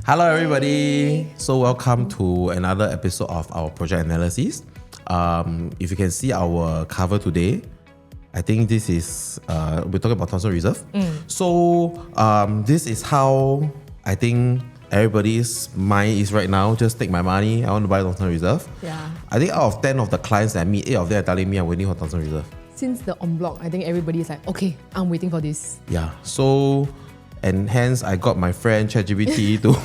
Hello everybody. So welcome to another episode of our project analysis. If you can see our cover today, I think this is we're talking about Thomson Reserve. So this is how I think everybody's mind is right now. Just take my money. I want to buy Thomson Reserve. Yeah. I think out of 10 of the clients that I meet, 8 of them are telling me I'm waiting for Thomson Reserve. Since the en bloc, I think everybody is like, okay, I'm waiting for this. Yeah. So and hence I got my friend ChatGPT to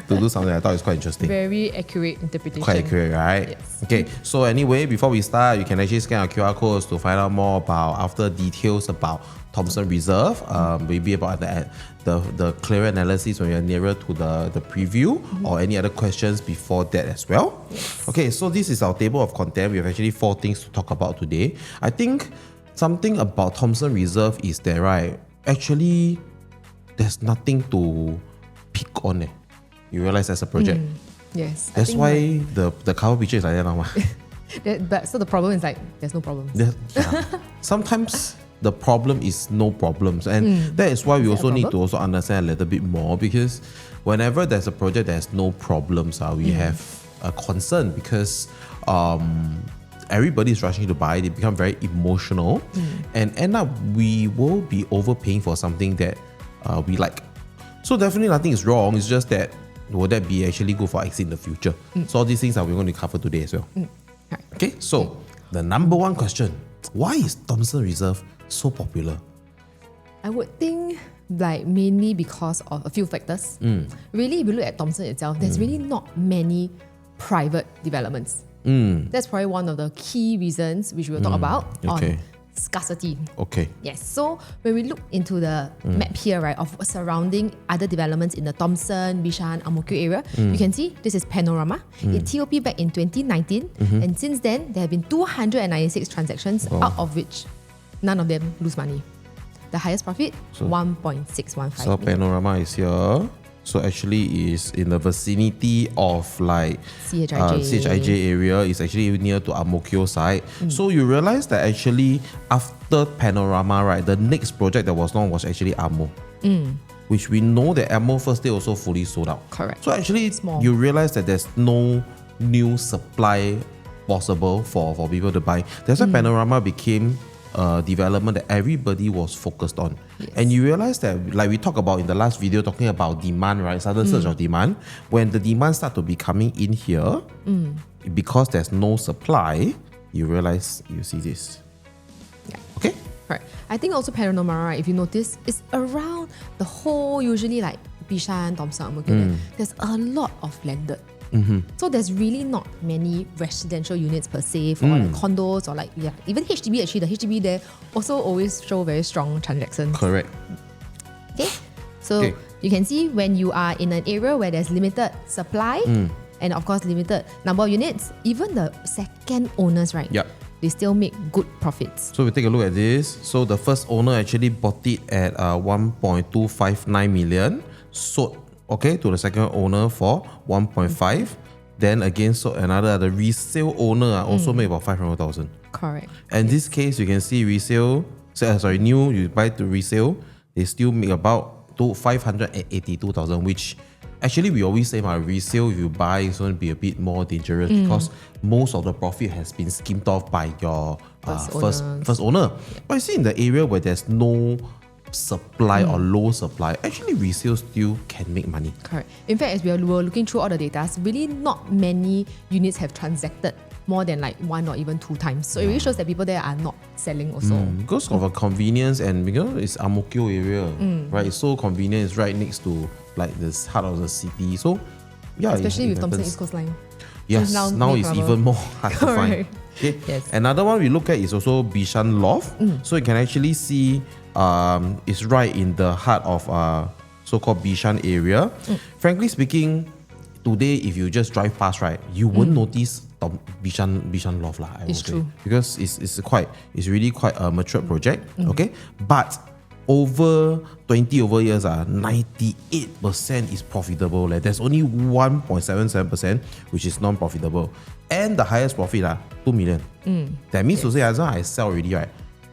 do something I thought was quite interesting. Very accurate interpretation. Quite accurate, right? Yes. Okay, so anyway, before we start, you can actually scan our QR codes to find out more about after details about Thomson Reserve, maybe about the clearer analysis when you're nearer to the preview, or any other questions before that as well. Yes. Okay, so this is our table of content. We have actually 4 things to talk about today. I think something about Thomson Reserve is that, right, actually there's nothing to pick on. You realize that's a project. Yes. That's why the cover picture is like that now. But so the problem is like, there's no problem. Yeah. Sometimes the problem is no problems, and that is why we also need to also understand a little bit more, because whenever there's a project there's no problems, we have a concern because everybody is rushing to buy. They become very emotional, and end up we will be overpaying for something that we like. So definitely nothing is wrong. It's just that would that be actually good for exit in the future? So all these things are we're going to cover today as well. Right. Okay, so the number one question: why is Thomson Reserve so popular? I would think like mainly because of a few factors. Really, if you look at Thomson itself, there's really not many private developments. That's probably one of the key reasons which we'll talk about on scarcity. Okay. Yes, so when we look into the map here, right, of surrounding other developments in the Thomson, Bishan, Ang Mo Kio area, you can see this is Panorama. It TOP back in 2019, and since then there have been 296 transactions, out of which none of them lose money. The highest profit, 1.615. So Panorama is here. So actually is in the vicinity of like CHIJ area. It's actually near to Ang Mo Kio side. So you realize that actually after Panorama, right, the next project that was launched was actually Ang Mo. Which we know that Ang Mo first day also fully sold out. Correct. So actually you realize that there's no new supply possible for people to buy. That's why Panorama became development that everybody was focused on. And you realize that, like we talked about in the last video, talking about demand, right? Sudden surge of demand. When the demand start to be coming in here, because there's no supply, you realize you see this. Yeah. Okay? Right. I think also Panorama, right, if you notice, it's around the whole, usually like Bishan, Thomson, Ang Mo Kio, there's a lot of landed. So there's really not many residential units per se for like condos or like even HDB. Actually, the HDB there also always show very strong transactions. Correct. Okay, so you can see when you are in an area where there's limited supply and of course limited number of units, even the second owners, right? Yep. They still make good profits. So we take a look at this. So the first owner actually bought it at 1.259 million, sold to the second owner for 1.5. Then again, so the resale owner also made about 500,000. Correct. And this case, you can see resale, new, you buy to resale, they still make about 582,000, which actually we always say resale, if you buy, it's going to be a bit more dangerous because most of the profit has been skimmed off by your first owner. But you see in the area where there's no supply or low supply, actually resale still can make money. Correct. In fact, as we were looking through all the data, really not many units have transacted more than like 1 or even 2 times. So it really shows that people there are not selling also. Because of a convenience, and because it's Ang Mo Kio area, right? It's so convenient. It's right next to like this heart of the city. So yeah, especially with Thomson East Coast Line. Yes, now it's even more hard to find. Okay. Yes. Another one we look at is also Bishan Loft. So you can actually see it's right in the heart of so-called Bishan area. Frankly speaking, today if you just drive past, right, you won't notice Bishan Loft lah. It's true. Because it's really quite a mature project. Okay, but over 20 years, 98% is profitable. There's only 1.77% which is non-profitable. And the highest profit, 2 million. That means to say, as long as I sell already, right,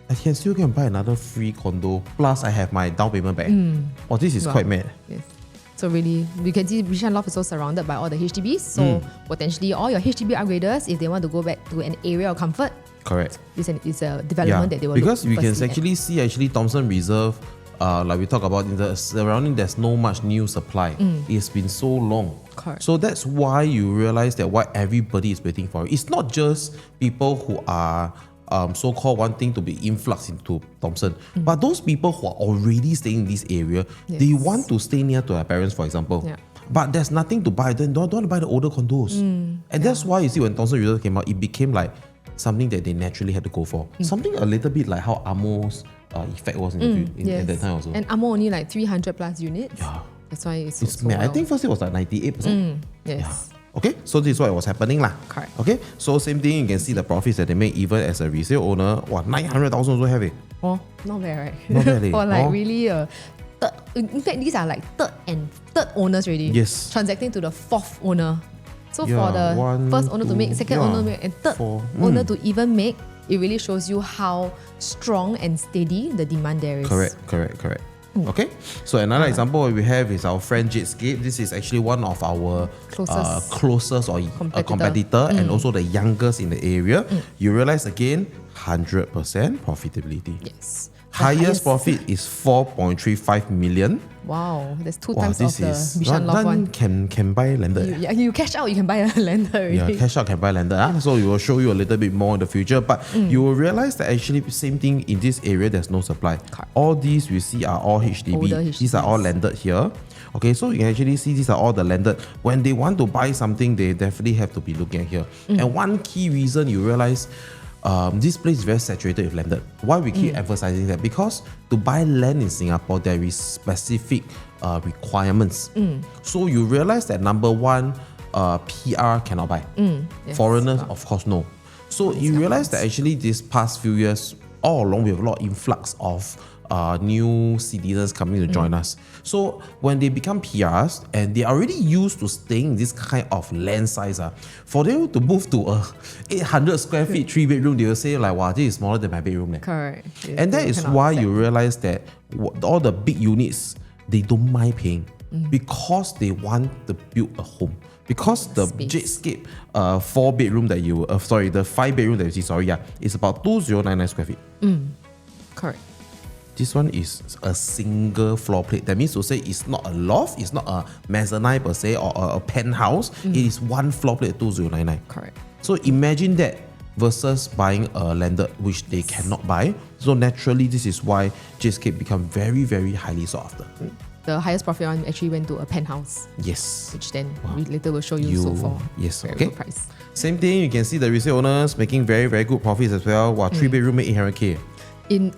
I can still go and buy another free condo. Plus, I have my down payment back. Oh, this is quite mad. Yes. So really, we can see Bishan Loft is also surrounded by all the HDBs. So potentially all your HDB upgraders, if they want to go back to an area of comfort, correct. It's a development that they will because look we can firstly see Thomson Reserve, like we talk about in the surrounding, there's no much new supply. It's been so long. Correct. So that's why you realize that why everybody is waiting for it. It's not just people who are so-called wanting to be influx into Thomson, but those people who are already staying in this area, they want to stay near to their parents, for example. Yeah. But there's nothing to buy. They don't want to buy the older condos. And that's why you see when Thomson Reserve came out, it became like something that they naturally had to go for. Something a little bit like how Amo's effect was at that time also. And Amo only like 300 plus units. Yeah. That's why it's so I think first it was like 98%. Yes. Yeah. Okay, so this is what was happening lah. Correct. Okay, so same thing, you can see the profits that they make even as a resale owner. Wow, 900,000 also have it. Oh, not bad, right? Not bad, eh? For like Oh. really third, in fact, these are like third owners already. Yes. Transacting to the fourth owner. So Yeah, for the one, first owner to two, make, second yeah, owner to make, and third four. owner to even make, it really shows you how strong and steady the demand there is. Correct. Okay, so another example we have is our friend Jadescape. This is actually one of our closest or competitor and also the youngest in the area. You realize again, 100% profitability. Yes. Highest profit is 4.35 million. Wow, that's two Wow, times this of the is Bishan Loft one. can buy landed. You cash out, you can buy a lander already. Yeah, cash out can buy landed. So we will show you a little bit more in the future. But you will realize that actually same thing in this area, there's no supply. Correct. All these we see are all HDB. Older These are all HDBs. landed here. Okay, so you can actually see these are all the landed. When they want to buy something, they definitely have to be looking at here. And one key reason you realize this place is very saturated with landed. Why we keep emphasizing that? Because to buy land in Singapore, there is specific requirements. So you realize that number one, PR cannot buy. Yes. Foreigners, of course, no. So you realize that actually these past few years, all along we have a lot of influx of new citizens coming to join us. So when they become PRs and they are already used to staying in this kind of land size, for them to move to a 800 square feet 3-bedroom, they will say like, wow, this is smaller than my bedroom. Correct. And that is why you realize that all the big units, they don't mind paying because they want to build a home. Because the Jadescape 4-bedroom that you, the 5-bedroom that you see, it's about 2099 square feet. Correct. This one is a single floor plate. That means to say it's not a loft, it's not a mezzanine per se or a penthouse. It is one floor plate 2099. Correct. So imagine that versus buying a landed which they cannot buy. So naturally, this is why Jadescape become very, very highly sought after. The highest profit one actually went to a penthouse, Yes. which then we later will show you sold for yes, very okay. good price. Same thing, you can see the resale owners making very, very good profits as well. Wow, 3-bedroom made 800k. And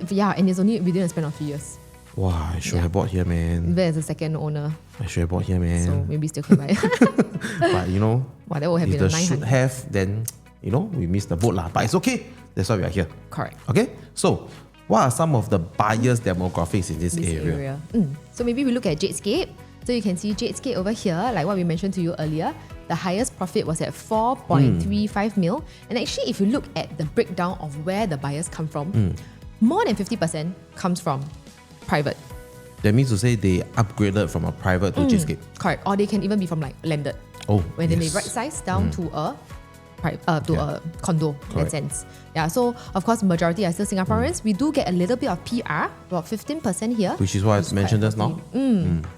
it's only within a span of 3 years. Wow, I should have bought here, man. There as a second owner, I should have bought here, man. so maybe still can buy. But you know, Wow, that will have if been the a should 900. have, then you know, we missed the boat lah. But it's okay. That's why we are here. Correct. Okay, so what are some of the buyers demographics in this area? So maybe we look at Jadescape. So you can see Jadescape over here, like what we mentioned to you earlier. The highest profit was at 4.35 mil. And actually, if you look at the breakdown of where the buyers come from, more than 50% comes from private. That means to say they upgraded from a private to Jadescape. Correct. Or they can even be from like landed. Oh, When they yes. right size down to a a condo in that Correct. sense. Yeah, so of course majority are still Singaporeans. We do get a little bit of PR, about 15% here. Which is what I mentioned just now.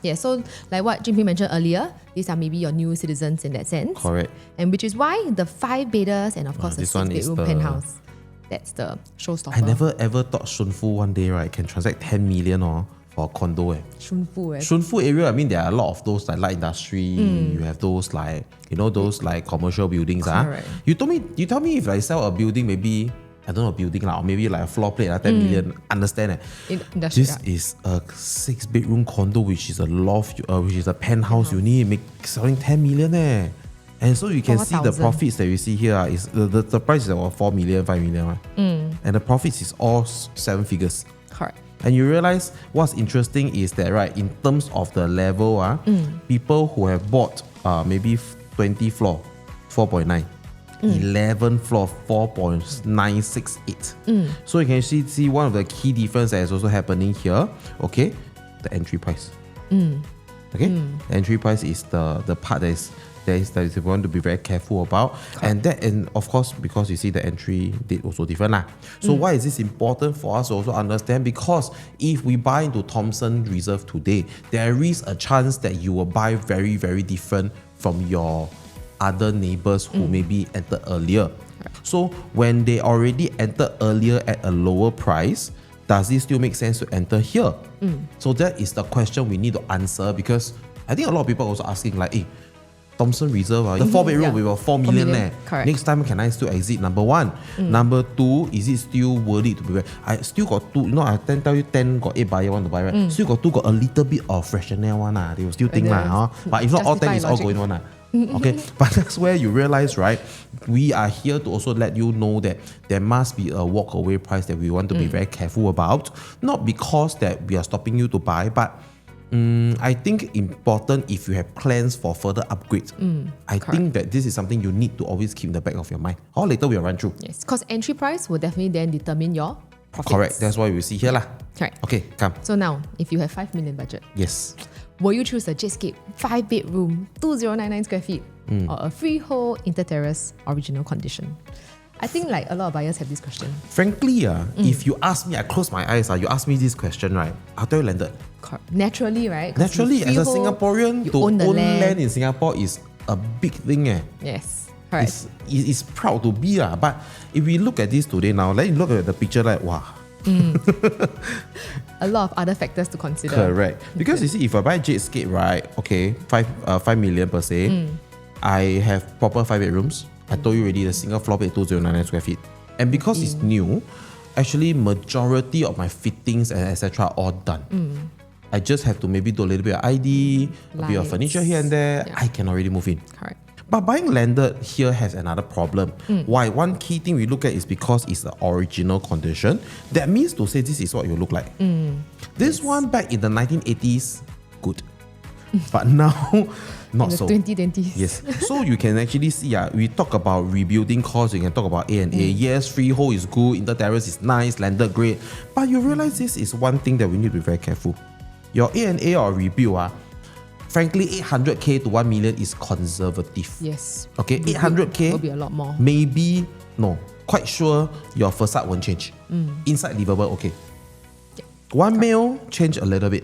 Yeah, so like what Jim mentioned earlier, these are maybe your new citizens in that sense. Correct. And which is why the 5-bedders and of course the this one is 6-bedroom the- penthouse. That's the showstopper. I never ever thought Shunfu one day, right, can transact 10 million for a condo. Shunfu. Shunfu area, I mean, there are a lot of those like light industry. You have those like, you know, those like commercial buildings. Correct. You tell me if I sell a building, maybe, I don't know, a building or maybe like a floor plate, 10 million, understand it. Industry, This is a 6-bedroom condo, which is a loft, which is a penthouse unit, selling 10 million. And so you can see the 4,000. profits that you see here is the price is about 4 million, 5 million. And the profits is all 7 figures. Correct. And you realize what's interesting is that, right, in terms of the level, people who have bought maybe 20 floor, 4.9, 11 floor, 4.968. So you can see one of the key difference that is also happening here, okay, the entry price. Okay, entry price is the part that you want to be very careful about. And of course, because you see the entry date also different lah. So why is this important for us to also understand? Because if we buy into Thomson Reserve today, there is a chance that you will buy very, very different from your other neighbors who maybe entered earlier. So when they already entered earlier at a lower price, does it still make sense to enter here? So that is the question we need to answer, because I think a lot of people are also asking like, hey, Thomson Reserve, the 4-bedroom we were 4 million. Next time, can I still exit? Number one. Number two, is it still worthy to be buy? I still got two, I tell you 10 got 8 buyer want to buy, right? Still got 2 got a little bit of rationale one. They will still think but if not all 10 is all going on. Okay, but that's where you realize, right? We are here to also let you know that there must be a walk away price that we want to be very careful about. Not because that we are stopping you to buy, but I think important if you have plans for further upgrades. I think that this is something you need to always keep in the back of your mind. Or later we'll run through. Yes, because entry price will definitely then determine your profits. Correct. That's why we see here lah. Correct. Okay, come. So now, if you have 5 million budget, Yes. will you choose a Jetscape 5-bedroom, 2099 square feet, or a freehold interterrace original condition? I think like a lot of buyers have this question. Frankly, if you ask me, I close my eyes, you ask me this question, right? I'll tell you landed. Naturally, right? Naturally, as a Singaporean, to own land in Singapore is a big thing. Yes, correct. It's proud to be. But if we look at this today now, let you look at the picture like, wow. A lot of other factors to consider. Correct. Because you see, if I buy Jetscape, right, okay, 5 million per se, I have proper 5 bedrooms. I told you already, the single floor plate 2099 square feet. And because it's new, actually majority of my fittings and etc. are all done. I just have to maybe do a little bit of ID, a bit of furniture here and there. I can already move in. Correct. But buying landed here has another problem. Why? One key thing we look at is because it's the original condition. That means to say this is what it will look like. This one back in the 1980s, good. But now, not so. 2020s. Yes. So you can actually see, we talk about rebuilding costs, you can talk about A&A. Yes, freehold is good, inter-terrace is nice, landed great. But you realize this is one thing that we need to be very careful. Your A&A or rebuild, frankly, 800k to 1 million is conservative. Yes. Okay, 800k will be a lot more. Maybe, no, quite sure your facade won't change. Inside livable, okay. 1 mil, change a little bit.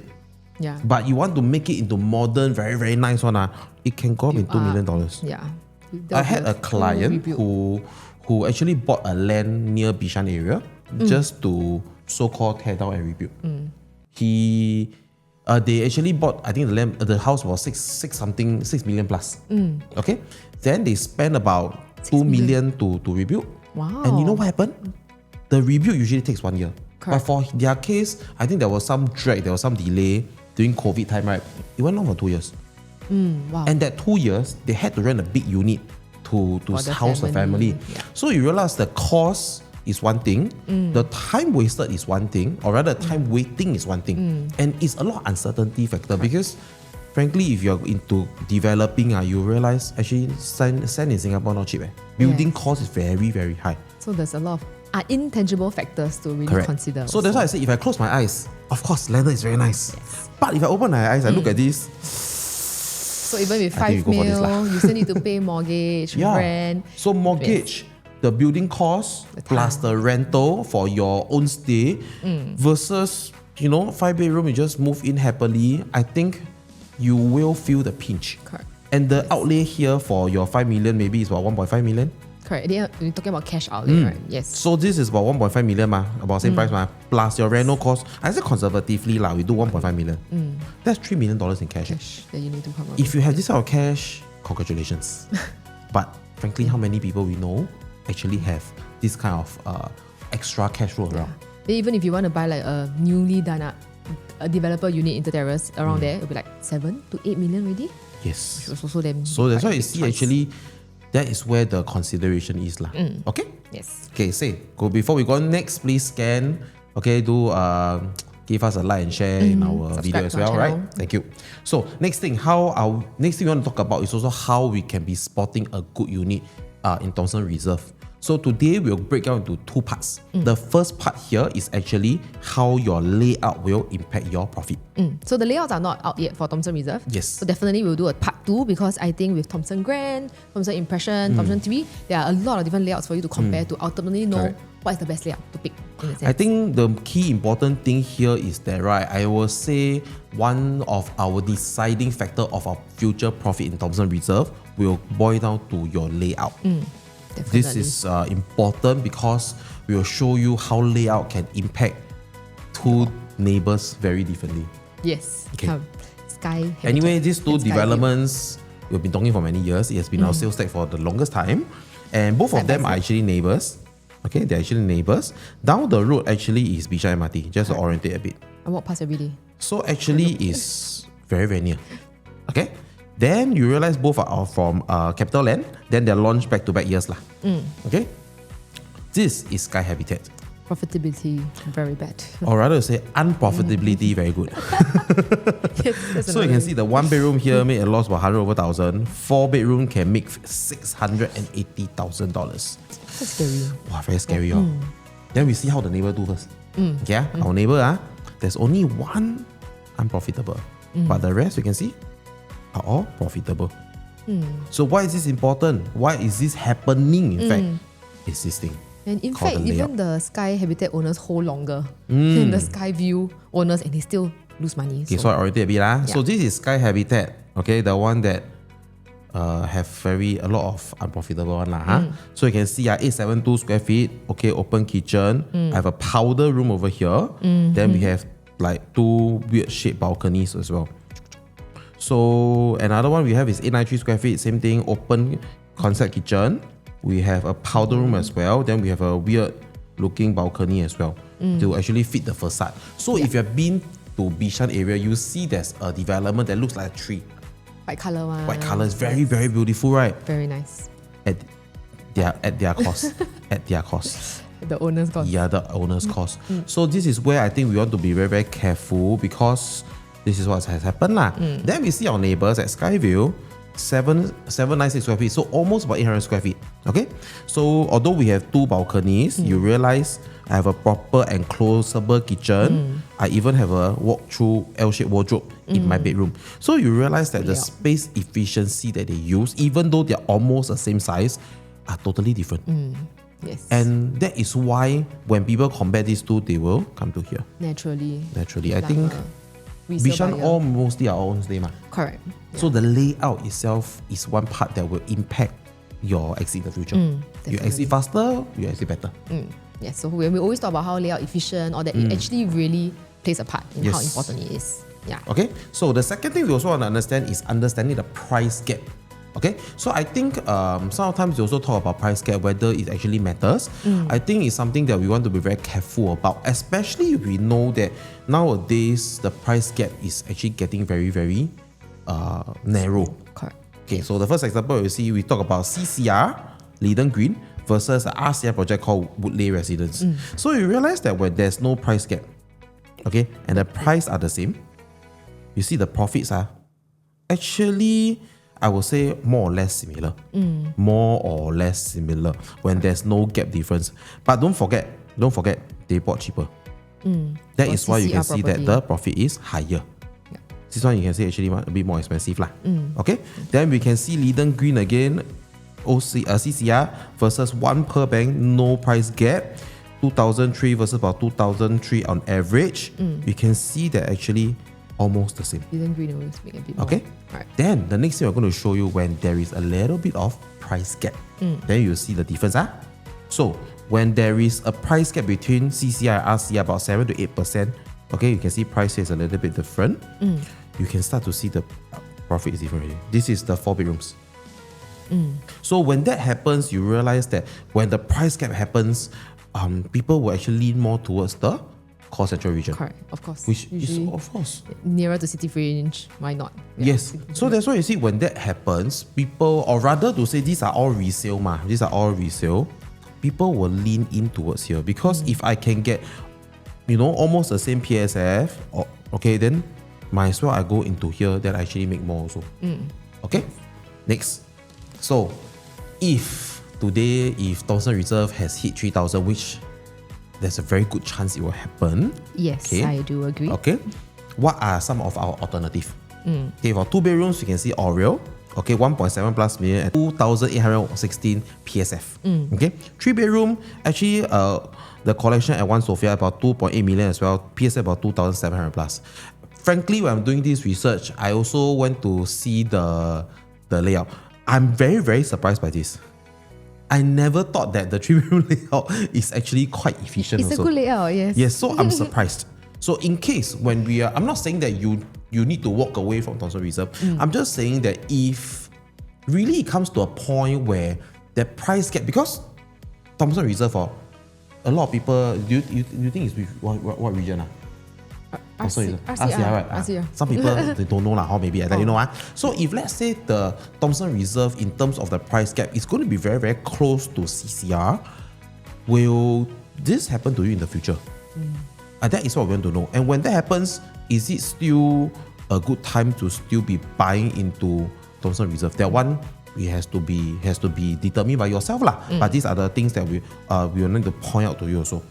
Yeah. But you want to make it into modern, very, very nice one, it can go up in $2 million. Yeah. I had a client who actually bought a land near Bishan area just to so-called tear down and rebuild. They actually bought, I think the house was 6 million plus. Okay, then they spent about 2 million to rebuild. Wow. And you know what happened? The rebuild usually takes 1 year. Correct. But for their case, I think there was some drag, there was some delay during COVID time, right? It went on for 2 years. Wow. And that 2 years, they had to rent a big unit to house the family. Yeah. So you realize the cost is one thing, the time wasted is one thing, or rather time waiting is one thing. And it's a lot of uncertainty factor because frankly, if you're into developing, you realize actually sand in Singapore not cheap. Building cost is very, very high. So there's a lot of intangible factors to really consider. So that's why I say if I close my eyes, of course, landed is very nice. Yes. But if I open my eyes, I look at this. So even with 5 mil, you still need to pay mortgage, rent. So mortgage, the building cost plus the rental for your own stay versus 5 bedroom, you just move in happily. I think you will feel the pinch. Correct. And the outlay here for your 5 million maybe is about 1.5 million. Correct. We're talking about cash outlay, right? Yes. So this is about 1.5 million, about same price, plus your rental cost. I say conservatively, we do 1.5 million. That's $3 million in cash. That you need to come up If you have this kind of cash, congratulations. But frankly, how many people we know actually have this kind of extra cash flow around? Even if you want to buy like a newly done up a developer unit in the terrace around there, it'll be like 7 to 8 million already. Yes. Which was also them. So that's why you see actually that is where the consideration is lah. Okay? Yes. Okay, before we go next, please scan. Okay, do give us a like and share in our video as well, right? Thank you. So next thing we want to talk about is also how we can be spotting a good unit in Thomson Reserve. So today we'll break down into two parts. The first part here is actually how your layout will impact your profit. So the layouts are not out yet for Thomson Reserve. Yes. So definitely we'll do a part 2 because I think with Thomson Grand, Thomson Impression, Thomson 3, there are a lot of different layouts for you to compare to ultimately know Correct. what is the best layout to pick. In a sense. I think the key important thing here is that, right, I will say one of our deciding factor of our future profit in Thomson Reserve will boil down to your layout. Definitely. This is important because we will show you how layout can impact two neighbors very differently. Yes. Okay. Sky. Habitat Anyway, these two and Skyview. developments, we've been talking for many years. It has been our sales tech for the longest time. And both Side of by them are side. actually neighbors. Okay, they're actually neighbors. Down the road actually is Bishan MRT, just to orientate a bit. I walk past every day. So actually is very, very near. Okay? Then you realize both are from Capital Land. Then they're launched back-to-back years. Okay? This is Sky Habitat. Profitability, very bad. Or rather say unprofitability very good. Yes, that's So you can annoying. see the one bedroom here made a loss of 100 over 1,000. 4 bedroom can make $680,000. That's scary. Wow, very scary. Then we see how the neighbor do first. Okay, our neighbor, there's only one unprofitable. But the rest you can see are all profitable. So why is this important? Why is this happening? In fact, it's this thing. And in Called fact, the even the Sky Habitat owners hold longer than the Sky View owners and they still lose money. Okay, so I already a bit. So Yeah. this is Sky Habitat, okay, the one that have a lot of unprofitable one. So you can see 872 square feet, okay, open kitchen. I have a powder room over here. Then we have like 2 weird shaped balconies as well. So another one we have is 893 square feet, same thing, open concept kitchen. We have a powder room as well. Then we have a weird looking balcony as well to actually fit the facade. So if you've been to Bishan area, you see there's a development that looks like a tree. White colour one. White colour is very, very beautiful, right? Very nice. At their cost. At their cost. The owners got. Yeah, the owner's cost. So this is where I think we want to be very, very careful because this is what has happened. Then we see our neighbours at Skyview, 796 square feet, so almost about 800 square feet. Okay, so although we have 2 balconies, you realize I have a proper enclosable kitchen. I even have a walk-through L-shaped wardrobe in my bedroom. So you realize that the space efficiency that they use, even though they're almost the same size, are totally different. Yes. And that is why when people compare these two, they will come to here. naturally. Naturally, I Like think a resale Bishan buyer. all mostly our own name. Correct. So the layout itself is one part that will impact your exit in the future. You definitely. exit faster, you exit better. Yes. So when we always talk about how layout efficient or that it actually really plays a part in how Yes. important it is. Yeah. Okay, so the second thing we also want to understand is understanding the price gap. Okay, so I think sometimes we also talk about price gap, whether it actually matters. I think it's something that we want to be very careful about, especially if we know that nowadays the price gap is actually getting very, very narrow. Correct. Okay, so the first example you see, we talk about CCR, Leiden Green, versus the RCR project called Woodley Residence. So you realize that when there's no price gap, okay, and the price are the same, you see the profits are actually, I would say, more or less similar. More or less similar when there's no gap difference. But don't forget, they bought cheaper. That For is why you can CCR see that property. the profit is higher. This one you can see actually a bit more expensive. Okay, then we can see Leiden Green again, CCR versus 1 per bank, no price gap. 2003 versus about 2003 on average. You can see that actually almost the same. Leiden Green always make a bit more. Okay. Alright. Then the next thing we're going to show you when there is a little bit of price gap. Then you see the difference. So when there is a price gap between CCR and RCR about 7 to 8%, okay, you can see price here is a little bit different. You can start to see the profit is different already. This is the 4 bedrooms. So when that happens, you realize that when the price gap happens, people will actually lean more towards the core central region. Correct. Of course. Which is, usually of course, nearer to city fringe. Why not? Yeah. yes. So that's why you see when that happens, people, or rather to say these are all resale, these are all resale, people will lean in towards here because if I can get, almost the same PSF, okay, then might as well I go into here that I actually make more also. Okay, next. So if today, if Thomson Reserve has hit 3,000, which there's a very good chance it will happen. Yes, I do agree. Okay. What are some of our alternatives? Okay, for 2 bedrooms, you can see Oriel. Okay, 1.7 plus million at 2,816 PSF. Okay, 3 bedroom, actually, the collection at One Sophia about 2.8 million as well. PSF about 2,700 plus. Frankly, when I'm doing this research, I also went to see the layout. I'm very, very surprised by this. I never thought that the 3-bedroom layout is actually quite efficient. It's a good layout, yes. Yes, so I'm surprised. So in case when we are, I'm not saying that you need to walk away from Thomson Reserve. I'm just saying that if really it comes to a point where the price gap, because Thomson Reserve for a lot of people, do you think it's what region? RCR, right? RCR. Some people they don't know how maybe you know. So if let's say the Thomson Reserve in terms of the price gap is going to be very, very close to CCR, will this happen to you in the future? And that is what we want to know. And when that happens, is it still a good time to still be buying into Thomson Reserve? That one has to be determined by yourself lah. But these are the things that we will need to point out to you also.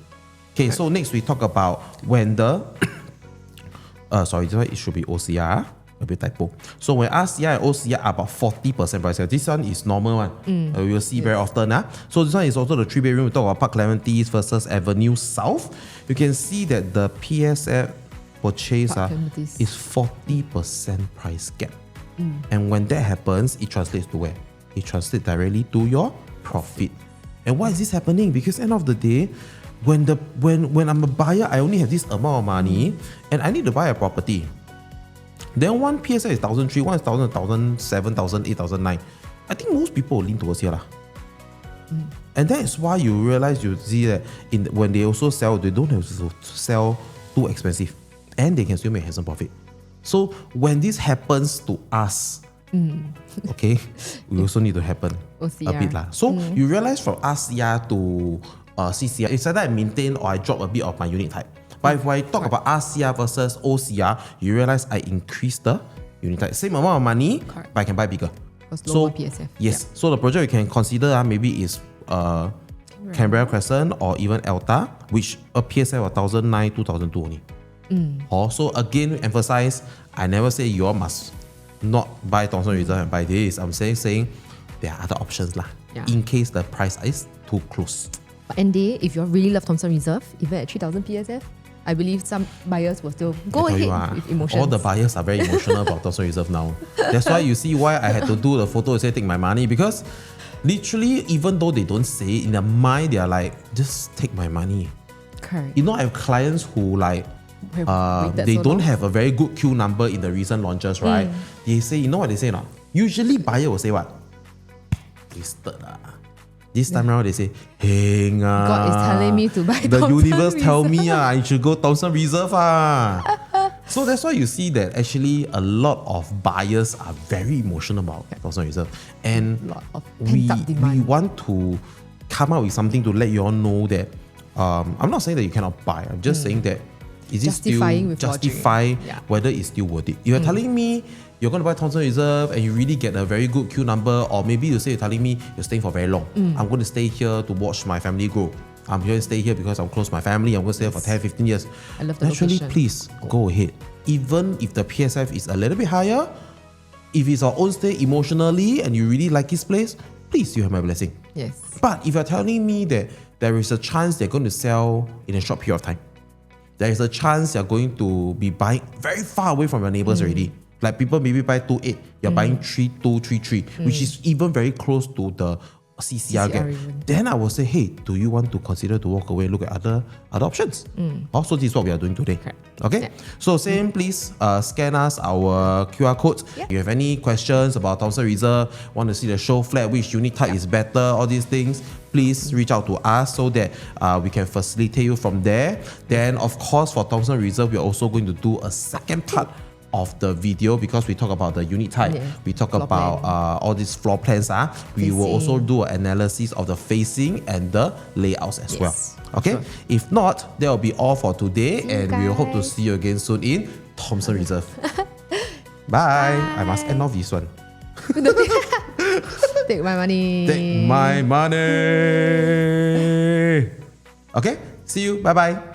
Okay, so next we talk about when the sorry, this one it should be OCR. A bit typo. So when RCR and OCR are about 40% price gap, this one is normal one. We will see very often. So this one is also the 3-bedroom. We talk about Park Clementes versus Avenue South. You can see that the PSF purchase is 40% price gap. And when that happens, it translates to where? It translates directly to your profit. And why is this happening? Because end of the day, when I'm a buyer, I only have this amount of money and I need to buy a property. Then one PSF is 1,300, one is 1,000, 1,700, 1,800, 1,900. I think most people will lean towards here. And that is why you realize, you see that when they also sell, they don't have to sell too expensive. And they can still make handsome profit. So when this happens to us, okay, we also need to happen OCR. a bit. So you realize from RCR to CCR, it's either I maintain or I drop a bit of my unit type. But if I talk about RCR versus OCR, you realize I increase the unit type. Same amount of money, but I can buy bigger. So PSF. Yes. So the project you can consider maybe is Canberra Crescent or even Alta, which a PSF of 1,900, 2,200 only. Also, again, emphasize, I never say you all must not buy Thomson Reserve and buy this. I'm saying there are other options in case the price is too close. But ND, if you really love Thomson Reserve, even at 3,000 PSF, I believe some buyers will still go ahead with emotions. All the buyers are very emotional about Thomson Reserve now. That's why you see why I had to do the photo and say take my money, because literally, even though they don't say it, in their mind, they are like, just take my money. Correct. You know, I have clients who like, they don't have a very good queue number in the recent launches, right? They say, you know what they say now? Usually buyer will say what? Wasted . This time around they say, hey, God is telling me to buy the Thomson universe Reserve. tell me I should go Thomson Reserve . So that's why you see that actually a lot of buyers are very emotional about Thomson Reserve. And A lot of we pent-up demand. want to come up with something to let you all know that I'm not saying that you cannot buy. I'm just saying that is it still justify whether it's still worth it. You're telling me you're going to buy Thomson Reserve and you really get a very good queue number, or maybe you're telling me you're staying for very long. I'm going to stay here to watch my family grow. I'm going to stay here because I'm close to my family. I'm going to stay here for 10, 15 years. I love the Naturally, location. please go ahead. Even if the PSF is a little bit higher, if it's our own stay emotionally and you really like this place, please, you have my blessing. Yes. But if you're telling me that there is a chance they're going to sell in a short period of time, there is a chance you're going to be buying very far away from your neighbors already. Like people maybe buy 2.8, you're buying 3.2, 3.3, which is even very close to the CCR gap. Then I will say, hey, do you want to consider to walk away and look at other options? Also, this is what we are doing today. Okay? So same, please scan us our QR codes. If you have any questions about Thomson Reserve, want to see the show flat, which unit type is better, all these things, please reach out to us so that we can facilitate you from there. Then, of course, for Thomson Reserve, we are also going to do a second part of the video, because we talk about the unit type, we talk about all these floor plans. We will also do an analysis of the facing and the layouts as well. Okay, if not, that will be all for today, and we will hope to see you again soon in Thomson Reserve. Bye. I must end off this one. Take my money. Take my money. Okay, see you. Bye bye.